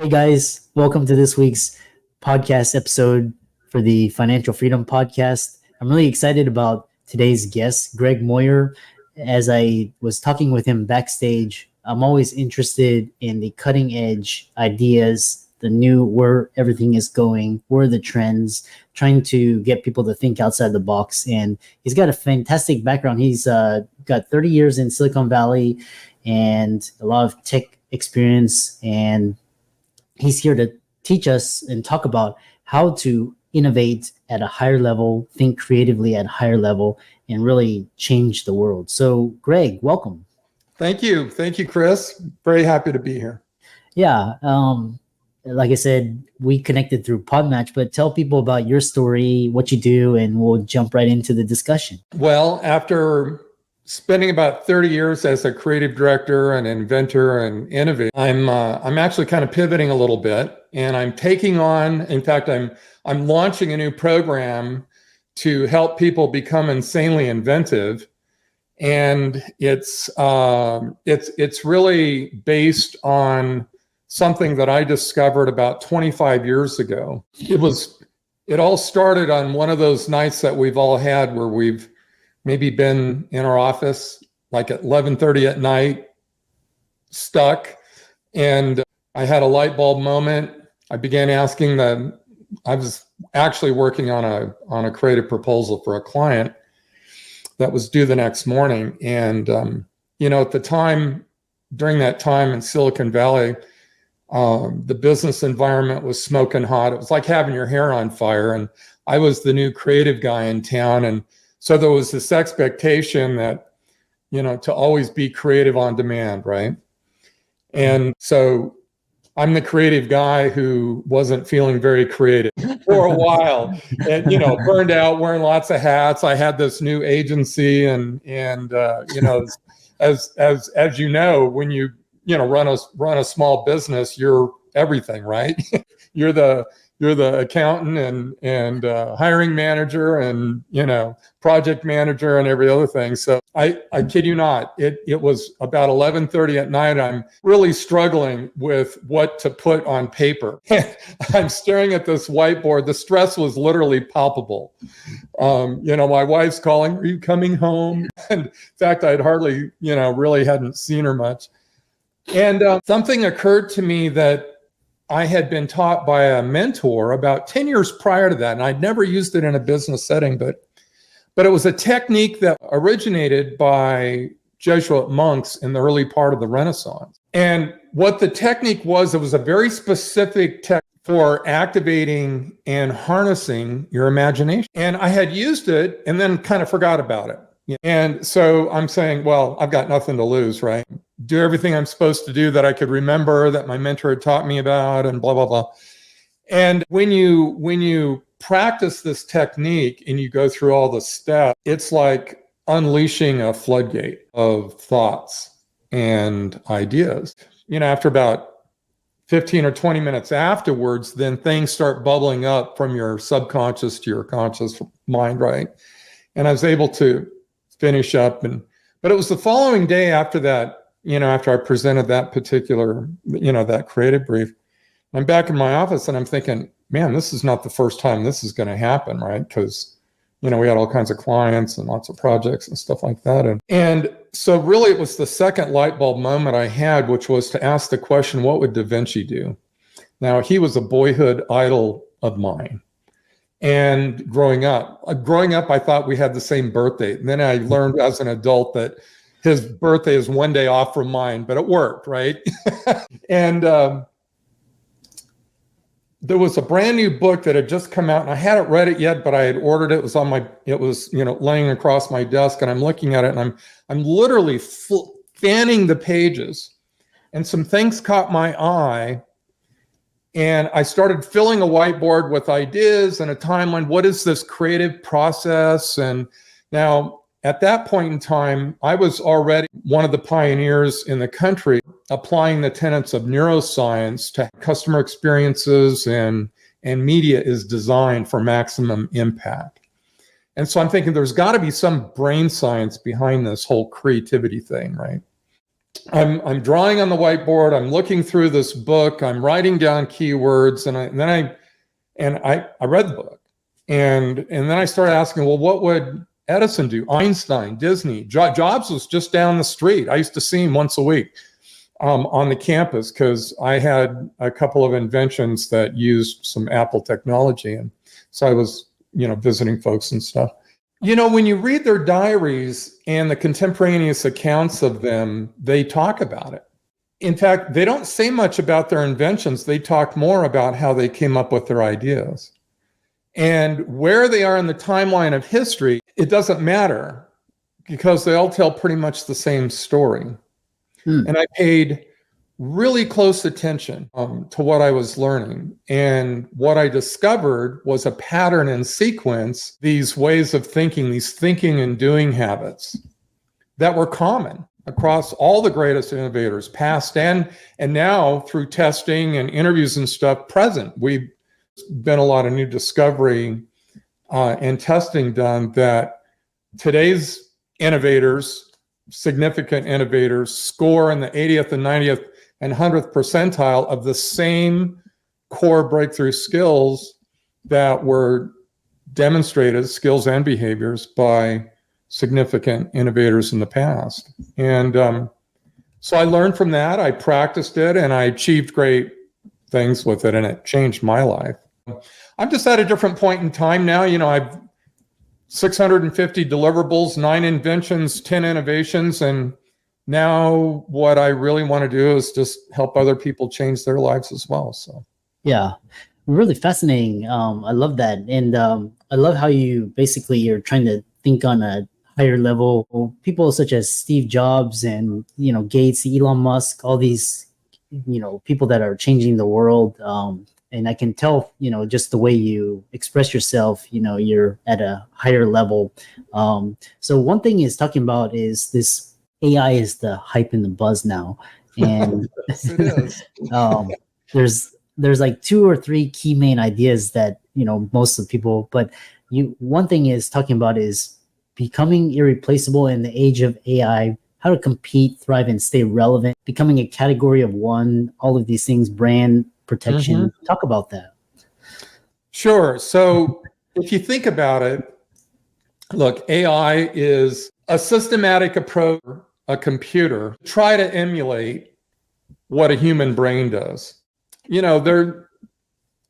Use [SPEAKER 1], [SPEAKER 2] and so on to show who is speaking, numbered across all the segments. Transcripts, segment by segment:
[SPEAKER 1] Hey guys, welcome to this week's podcast episode for the Financial Freedom Podcast. I'm really excited about today's guest, Greg Moyer. As I was talking with him backstage, I'm always interested in the cutting edge ideas, the new where everything is going, where are the trends, trying to get people to think outside the box. And he's got a fantastic background. He's got 30 years in Silicon Valley and a lot of tech experience, and he's here to teach us and talk about how to innovate at a higher level, think creatively at a higher level, and really change the world. So, Greg, welcome.
[SPEAKER 2] Thank you. Thank you, Chris. Very happy to be here.
[SPEAKER 1] Yeah. Like I said, we connected through Podmatch, but tell people about your story, what you do, and we'll jump right into the discussion.
[SPEAKER 2] Well, after spending about 30 years as a creative director and inventor and innovator, I'm actually kind of pivoting a little bit, and I'm taking on, in fact, I'm launching a new program to help people become insanely inventive. And it's really based on something that I discovered about 25 years ago. It all started on one of those nights that we've all had where we've maybe been in our office like at 11:30 at night, stuck. And I had a light bulb moment. I began asking I was actually working on a creative proposal for a client that was due the next morning. And, at the time, during that time in Silicon Valley, the business environment was smoking hot. It was like having your hair on fire. And I was the new creative guy in town. And so there was this expectation that, to always be creative on demand, right? And so I'm the creative guy who wasn't feeling very creative for a while, and burned out, wearing lots of hats. I had this new agency, and as you know, when you run a small business, you're everything, right? you're the accountant and hiring manager and project manager and every other thing. So I kid you not, it was about 11:30 at night. I'm really struggling with what to put on paper. I'm staring at this whiteboard. The stress was literally palpable. My wife's calling, "Are you coming home?" And in fact, I'd hardly, really hadn't seen her much. And something occurred to me that I had been taught by a mentor about 10 years prior to that, and I'd never used it in a business setting, but it was a technique that originated by Jesuit monks in the early part of the Renaissance. And what the technique was, it was a very specific technique for activating and harnessing your imagination. And I had used it and then kind of forgot about it. And so I'm saying, well, I've got nothing to lose, right? Do everything I'm supposed to do that I could remember that my mentor had taught me about, and blah, blah, blah. And when you practice this technique and you go through all the steps, it's like unleashing a floodgate of thoughts and ideas. After about 15 or 20 minutes afterwards, then things start bubbling up from your subconscious to your conscious mind, right? And I was able to finish up, but it was the following day after that, after I presented that particular, that creative brief, I'm back in my office and I'm thinking, man, this is not the first time this is going to happen, right? Because, we had all kinds of clients and lots of projects and stuff like that. And so really it was the second light bulb moment I had, which was to ask the question, what would Da Vinci do? Now, he was a boyhood idol of mine. And growing up, I thought we had the same birthday. And then I learned as an adult that his birthday is one day off from mine, but it worked, right? And there was a brand new book that had just come out, and I hadn't read it yet, but I had ordered it. It was laying across my desk, and I'm looking at it, and I'm literally fanning the pages, and some things caught my eye. And I started filling a whiteboard with ideas and a timeline. What is this creative process? And now, at that point in time, I was already one of the pioneers in the country applying the tenets of neuroscience to customer experiences, and media is designed for maximum impact. And so I'm thinking there's got to be some brain science behind this whole creativity thing, right? I'm drawing on the whiteboard. I'm looking through this book. I'm writing down keywords, and then I read the book, and then I started asking, well, what would Edison do? Einstein, Disney, Jobs was just down the street. I used to see him once a week on the campus because I had a couple of inventions that used some Apple technology, and so I was, visiting folks and stuff. When you read their diaries and the contemporaneous accounts of them, they talk about it. In fact, they don't say much about their inventions. They talk more about how they came up with their ideas. And where they are in the timeline of history, it doesn't matter because they all tell pretty much the same story. And I paid really close attention to what I was learning. And what I discovered was a pattern and sequence, these ways of thinking, these thinking and doing habits that were common across all the greatest innovators, past and now through testing and interviews and stuff, present. We've been a lot of new discovery and testing done that today's innovators, significant innovators, score in the 80th and 90th and 100th percentile of the same core breakthrough skills that were demonstrated, skills and behaviors, by significant innovators in the past. And so I learned from that, I practiced it, and I achieved great things with it, and it changed my life. I'm just at a different point in time now. I've 650 deliverables, 9 inventions, 10 innovations, and now what I really want to do is just help other people change their lives as well. So
[SPEAKER 1] yeah, really fascinating. I love that. And I love how you're trying to think on a higher level. People such as Steve Jobs and, Gates, Elon Musk, all these, people that are changing the world. And I can tell, just the way you express yourself, you're at a higher level. So one thing is talking about is this AI is the hype and the buzz now. And
[SPEAKER 2] yes, it is.
[SPEAKER 1] There's like 2 or 3 key main ideas that, most of the people, but one thing is talking about is becoming irreplaceable in the age of AI, how to compete, thrive, and stay relevant, becoming a category of one, all of these things, brand protection. Mm-hmm. Talk about that.
[SPEAKER 2] Sure. So if you think about it, look, AI is a systematic approach, a computer, try to emulate what a human brain does.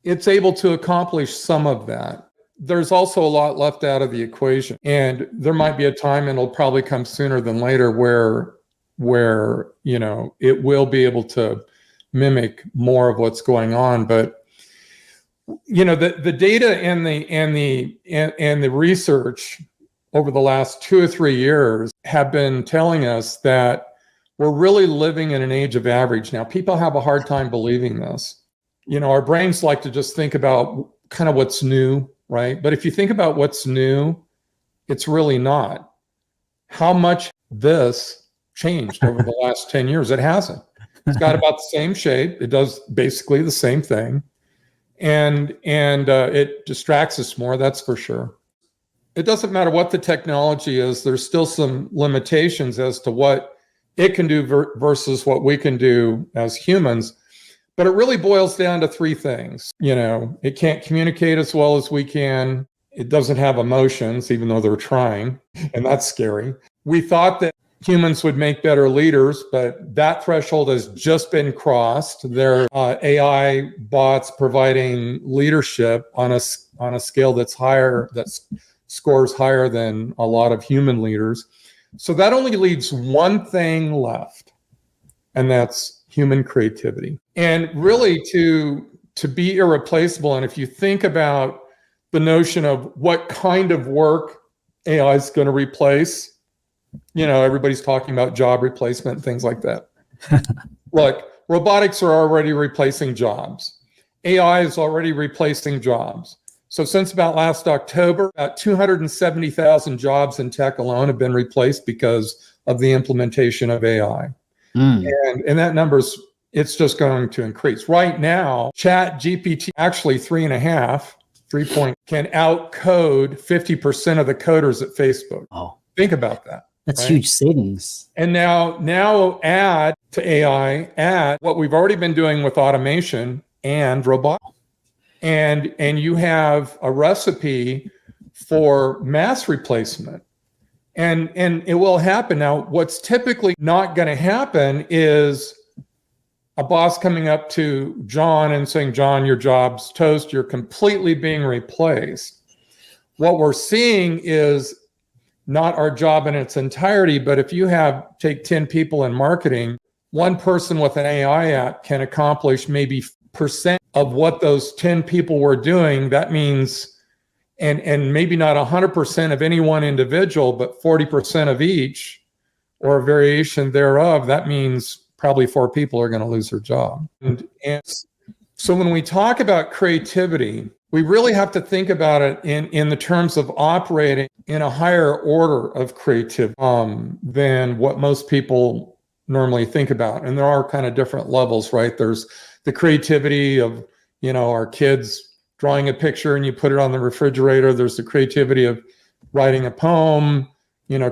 [SPEAKER 2] It's able to accomplish some of that. There's also a lot left out of the equation. And there might be a time, and it'll probably come sooner than later, where it will be able to mimic more of what's going on. But the data and the research over the last 2 or 3 years have been telling us that we're really living in an age of average now. People have a hard time believing this. Our brains like to just think about kind of what's new, right? But if you think about what's new, it's really not. How much this changed over the last 10 years? It hasn't. It's got about the same shape. It does basically the same thing. And it distracts us more, that's for sure. It doesn't matter what the technology is, there's still some limitations as to what it can do versus what we can do as humans. But it really boils down to 3 things. It can't communicate as well as we can. It doesn't have emotions, even though they're trying, and that's scary. We thought that humans would make better leaders, but that threshold has just been crossed. There are AI bots providing leadership on a scale that's higher, scores higher than a lot of human leaders. So that only leaves one thing left, and that's human creativity. And really to be irreplaceable, and if you think about the notion of what kind of work AI is going to replace, everybody's talking about job replacement and things like that. Look, robotics are already replacing jobs. AI is already replacing jobs. So since about last October, about 270,000 jobs in tech alone have been replaced because of the implementation of AI. And that number's, it's just going to increase. Right now, Chat GPT, actually 3 point, can outcode 50% of the coders at Facebook.
[SPEAKER 1] Oh.
[SPEAKER 2] Think about that.
[SPEAKER 1] That's
[SPEAKER 2] right?
[SPEAKER 1] huge savings.
[SPEAKER 2] And now add to AI, add what we've already been doing with automation and robotics. And you have a recipe for mass replacement. And it will happen. Now, what's typically not going to happen is a boss coming up to John and saying, John, your job's toast, you're completely being replaced. What we're seeing is not our job in its entirety, but if you take 10 people in marketing, one person with an AI app can accomplish maybe percent of what those 10 people were doing. That means, and maybe not 100% of any one individual, but 40% of each or a variation thereof. That means probably 4 people are going to lose their job. And so when we talk about creativity, we really have to think about it in the terms of operating in a higher order of creativity than what most people normally think about. And there are kind of different levels, right? There's the creativity of, our kids drawing a picture and you put it on the refrigerator. There's the creativity of writing a poem,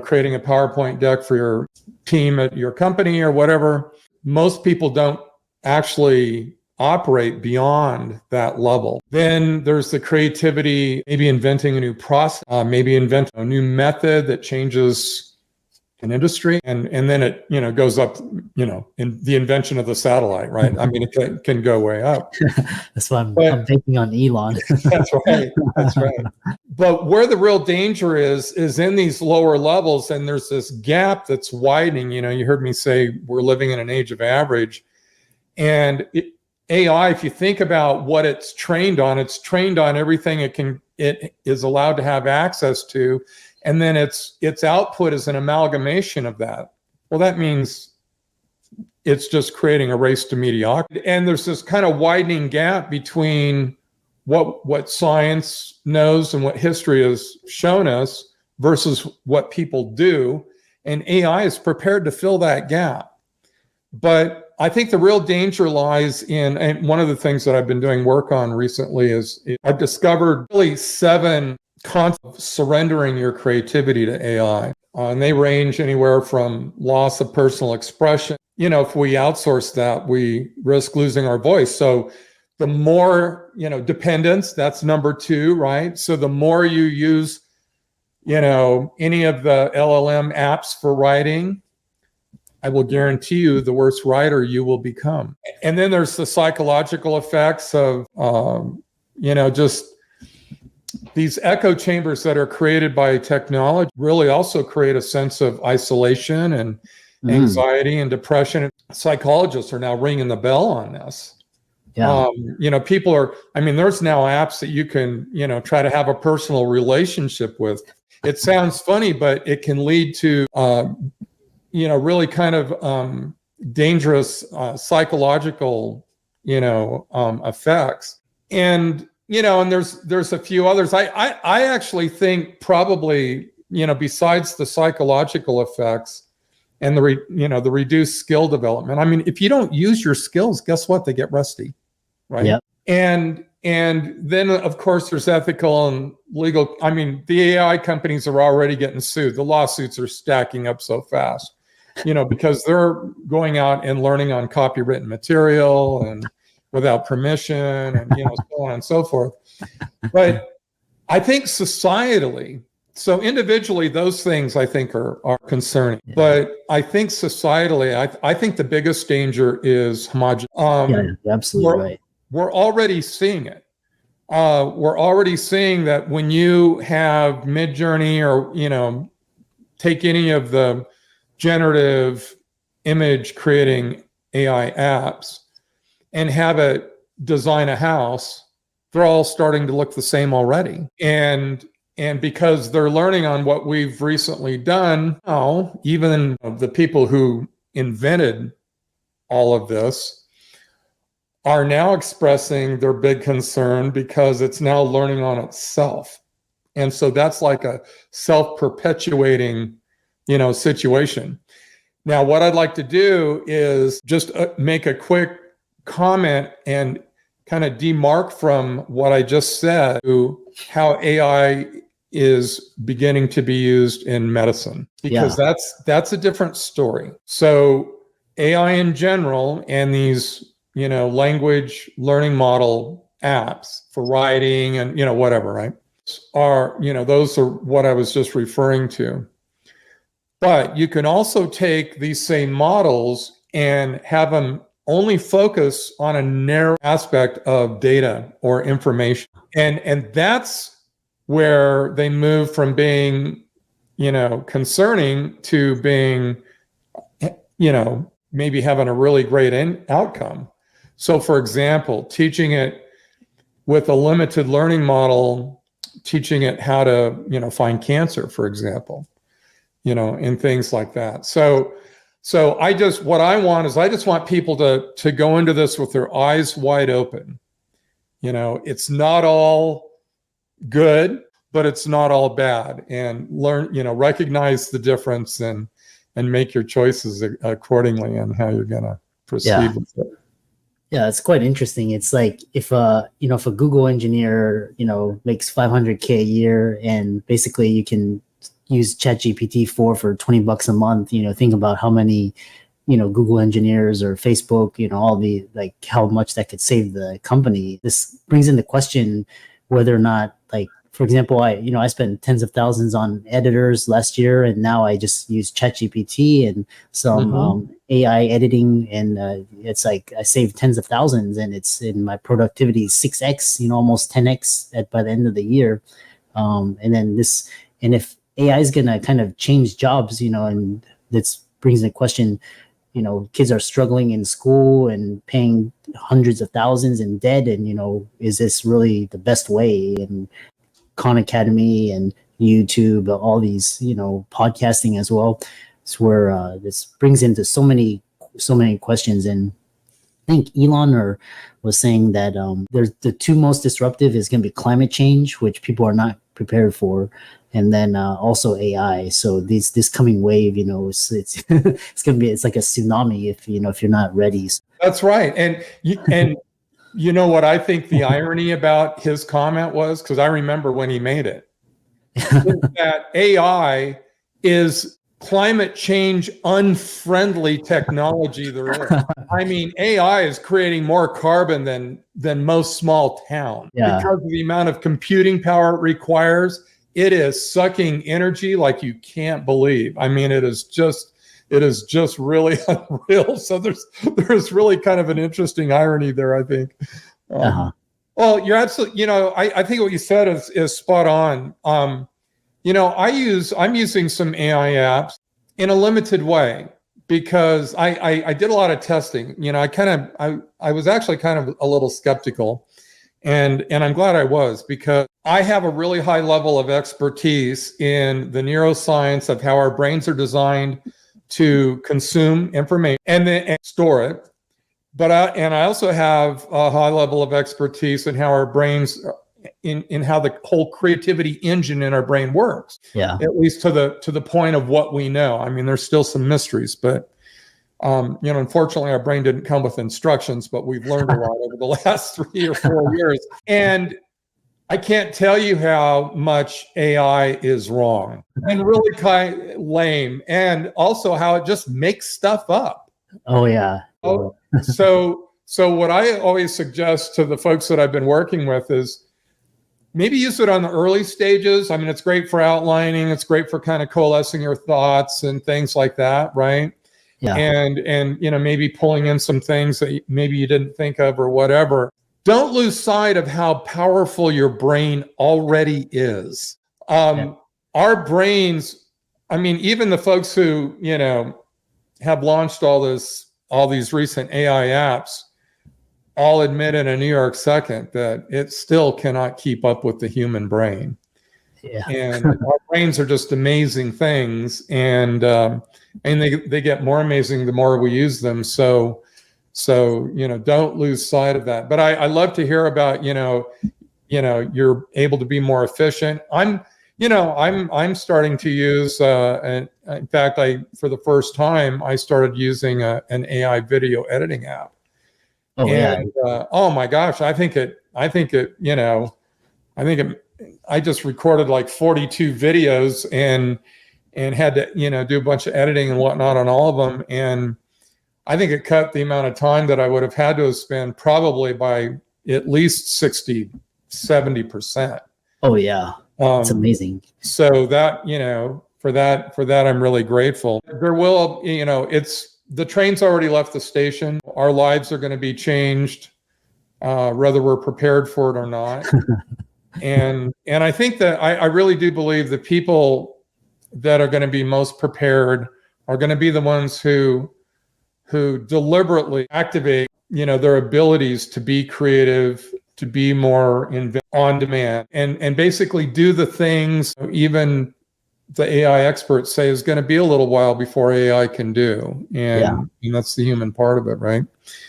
[SPEAKER 2] creating a PowerPoint deck for your team at your company or whatever. Most people don't actually operate beyond that level. Then there's the creativity, maybe inventing a new process, maybe invent a new method that changes an industry. And then it, goes up, in the invention of the satellite, right? I mean, it can go way up.
[SPEAKER 1] That's why I'm banking on Elon.
[SPEAKER 2] That's right. That's right. But where the real danger is in these lower levels. And there's this gap that's widening. You heard me say we're living in an age of average. And AI, if you think about what it's trained on everything it is allowed to have access to. And then its output is an amalgamation of that. Well, that means it's just creating a race to mediocrity. And there's this kind of widening gap between what science knows and what history has shown us versus what people do. And AI is prepared to fill that gap. But I think the real danger lies in, and one of the things that I've been doing work on recently is I've discovered really 7 concepts of surrendering your creativity to AI. And they range anywhere from loss of personal expression. If we outsource that, we risk losing our voice. So the more, dependence, that's number 2, right? So the more you use, any of the LLM apps for writing, I will guarantee you the worse writer you will become. And then there's the psychological effects of, just these echo chambers that are created by technology really also create a sense of isolation and anxiety and depression. Psychologists are now ringing the bell on this.
[SPEAKER 1] Yeah.
[SPEAKER 2] People are, there's now apps that you can, try to have a personal relationship with. It sounds funny, but it can lead to, really kind of dangerous psychological, effects. And and there's a few others. I actually think probably, besides the psychological effects and the reduced skill development. If you don't use your skills, guess what? They get rusty, right?
[SPEAKER 1] Yep.
[SPEAKER 2] And then of course there's ethical and legal. The AI companies are already getting sued. The lawsuits are stacking up so fast, because they're going out and learning on copywritten material and without permission and, so on and so forth. But I think societally, so individually, those things I think are concerning. Yeah. But I think societally, I think the biggest danger is homogeneity.
[SPEAKER 1] Yeah, absolutely right.
[SPEAKER 2] We're already seeing it. We're already seeing that when you have Midjourney or, take any of the generative image creating AI apps, and have it design a house, they're all starting to look the same already. And because they're learning on what we've recently done, now even the people who invented all of this are now expressing their big concern because it's now learning on itself. And so that's like a self-perpetuating, situation. Now, what I'd like to do is just make a quick comment and kind of demark from what I just said to how AI is beginning to be used in medicine, because that's a different story. So AI in general and these, language learning model apps for writing and, whatever, right? Those are what I was just referring to. But you can also take these same models and have them only focus on a narrow aspect of data or information. And that's where they move from being, concerning to being, maybe having a really great outcome. So for example, teaching it with a limited learning model, teaching it how to, find cancer, for example, and things like that. So I just want people to go into this with their eyes wide open. It's not all good, but it's not all bad, and learn, recognize the difference and make your choices accordingly on how you're going to proceed with it.
[SPEAKER 1] Yeah, it's quite interesting. It's like if a Google engineer, makes $500K a year, and basically you can use ChatGPT for $20 a month, think about how many, Google engineers or Facebook, all the, like, how much that could save the company. This brings into question whether or not, like, for example, I spent tens of thousands on editors last year, and now I just use ChatGPT and some AI editing, and it's like I saved tens of thousands, and it's in my productivity 6x, almost 10x by the end of the year. And if AI is gonna kind of change jobs, and this brings into question, kids are struggling in school and paying hundreds of thousands in debt, and is this really the best way? And Khan Academy and YouTube, all these, podcasting as well. It's where this brings into so many questions. And I think Elon was saying that there's the two most disruptive is going to be climate change, which people are not prepared for, and then also AI. So this coming wave, it's it's going to be, it's like a tsunami if you're not ready.
[SPEAKER 2] That's right. And you know what I think the irony about his comment was, because I remember when he made it, is that AI is climate change unfriendly technology there is. I mean, AI is creating more carbon than most small towns because of the amount of computing power it requires. It is sucking energy like you can't believe. I mean, it is just really unreal. So there's really kind of an interesting irony there, I think. Well, you're absolutely, I think what you said is spot on. I'm using some AI apps in a limited way because I did a lot of testing. I was actually kind of a little skeptical, and I'm glad I was, because I have a really high level of expertise in the neuroscience of how our brains are designed to consume information and store it. But I also have a high level of expertise in how our brains, in how the whole creativity engine in our brain works.
[SPEAKER 1] Yeah.
[SPEAKER 2] At least to the point of what we know. I mean, there's still some mysteries, but unfortunately, our brain didn't come with instructions. But we've learned a lot over the last 3 or 4 years, and I can't tell you how much AI is wrong and really kind of lame, and also how it just makes stuff up.
[SPEAKER 1] Oh yeah.
[SPEAKER 2] So what I always suggest to the folks that I've been working with is maybe use it on the early stages. I mean, it's great for outlining. It's great for kind of coalescing your thoughts and things like that, right?
[SPEAKER 1] Yeah.
[SPEAKER 2] And maybe pulling in some things that maybe you didn't think of or whatever. Don't lose sight of how powerful your brain already is. Our brains, I mean, even the folks who, have launched all these recent AI apps, all admit in a New York second that it still cannot keep up with the human brain.
[SPEAKER 1] Yeah.
[SPEAKER 2] And our brains are just amazing things, and they get more amazing the more we use them. So don't lose sight of that. But I love to hear about you're able to be more efficient. I'm starting to use and in fact, for the first time I started using an AI video editing app. Oh my gosh, I think it I just recorded like 42 videos and had to, do a bunch of editing and whatnot on all of them. And I think it cut the amount of time that I would have had to have spent probably by at least 60, 70%.
[SPEAKER 1] Oh yeah. It's amazing.
[SPEAKER 2] So that, for that, I'm really grateful. There will, the train's already left the station. Our lives are going to be changed, whether we're prepared for it or not. And I think that I really do believe the people that are going to be most prepared are going to be the ones who deliberately activate, their abilities to be creative, to be more on demand, and basically do the things even the AI experts say is going to be a little while before AI can do. And that's the human part of it, right?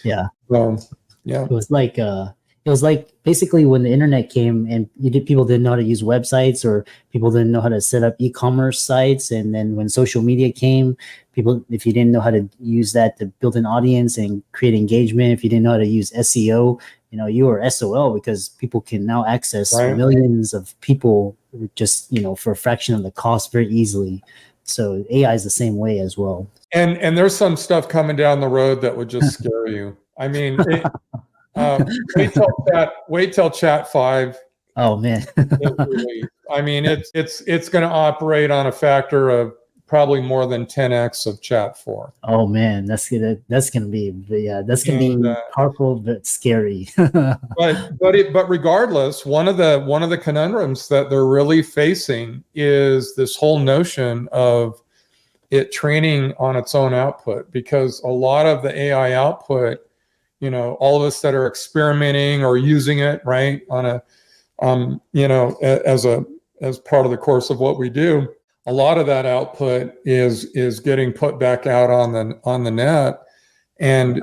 [SPEAKER 1] Yeah.
[SPEAKER 2] So, yeah.
[SPEAKER 1] It was like basically when the internet came and people didn't know how to use websites, or people didn't know how to set up e-commerce sites. And then when social media came, if you didn't know how to use that to build an audience and create engagement, if you didn't know how to use SEO, you were SOL, because people can now access millions of people just, for a fraction of the cost very easily. So AI is the same way as well.
[SPEAKER 2] And there's some stuff coming down the road that would just scare you. I mean, wait till Chat 5.
[SPEAKER 1] Oh man.
[SPEAKER 2] I mean, it's going to operate on a factor of probably more than 10x of Chat 4.
[SPEAKER 1] Oh man, that's gonna be powerful but scary.
[SPEAKER 2] but regardless, one of the conundrums that they're really facing is this whole notion of it training on its own output, because a lot of the AI output, all of us that are experimenting or using it, right, on a, as part of the course of what we do, a lot of that output is getting put back out on the net, and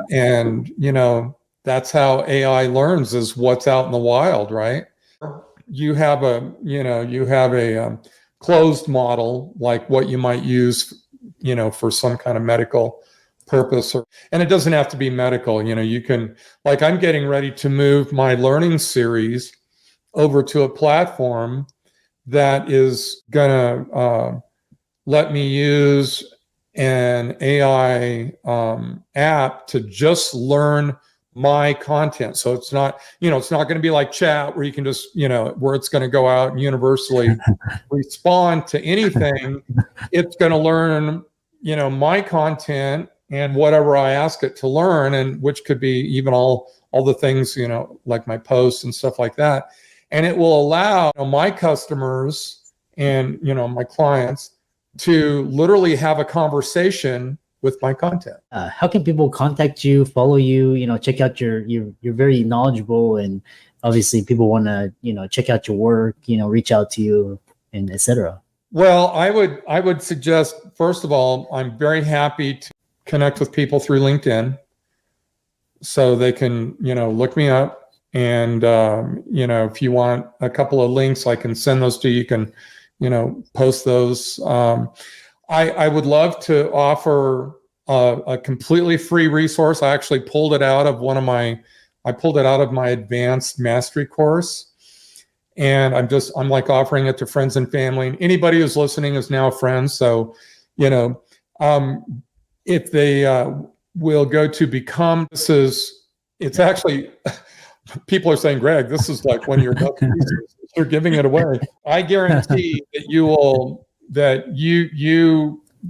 [SPEAKER 2] that's how AI learns, is what's out in the wild, right? You have a closed model, like what you might use, for some kind of medical purpose, and it doesn't have to be medical. You can, like, I'm getting ready to move my learning series over to a platform that is gonna let me use an AI app to just learn my content. So it's not, it's not going to be like chat where you can just, where it's going to go out and universally respond to anything. It's going to learn, my content and whatever I ask it to learn, and which could be even all the things, like my posts and stuff like that. And it will allow my customers and, my clients to literally have a conversation with my content.
[SPEAKER 1] How can people contact you, follow you, check out you're very knowledgeable, and obviously people want to, check out your work, reach out to you, and etc.
[SPEAKER 2] Well, I would suggest, first of all, I'm very happy to connect with people through LinkedIn, so they can, look me up. And, if you want a couple of links, I can send those to you. You can, post those. I would love to offer a completely free resource. I actually pulled it out of my advanced mastery course. And I'm like offering it to friends and family. And anybody who's listening is now a friend. So, if they will go to become, it's actually, people are saying, Greg, this is like one of your best pieces. You're giving it away. I guarantee that you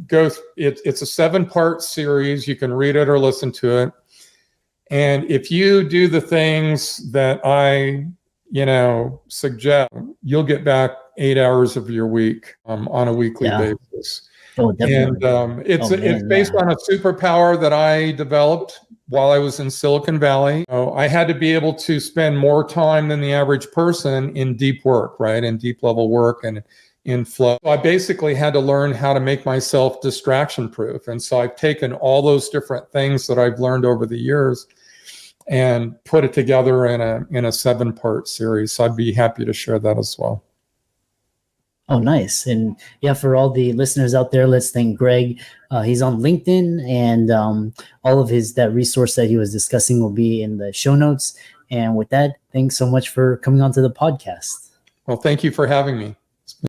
[SPEAKER 2] go, it's a 7-part series. You can read it or listen to it. And if you do the things that I, suggest, you'll get back 8 hours of your week on a weekly basis.
[SPEAKER 1] Oh, definitely.
[SPEAKER 2] And it's based on a superpower that I developed while I was in Silicon Valley. I had to be able to spend more time than the average person in deep work, right? In deep level work and in flow. So I basically had to learn how to make myself distraction proof. And so I've taken all those different things that I've learned over the years and put it together in a 7-part series. So I'd be happy to share that as well.
[SPEAKER 1] Oh, nice. And yeah, for all the listeners out there, let's thank Greg. He's on LinkedIn, and all of that resource that he was discussing will be in the show notes. And with that, thanks so much for coming onto the podcast.
[SPEAKER 2] Well, thank you for having me.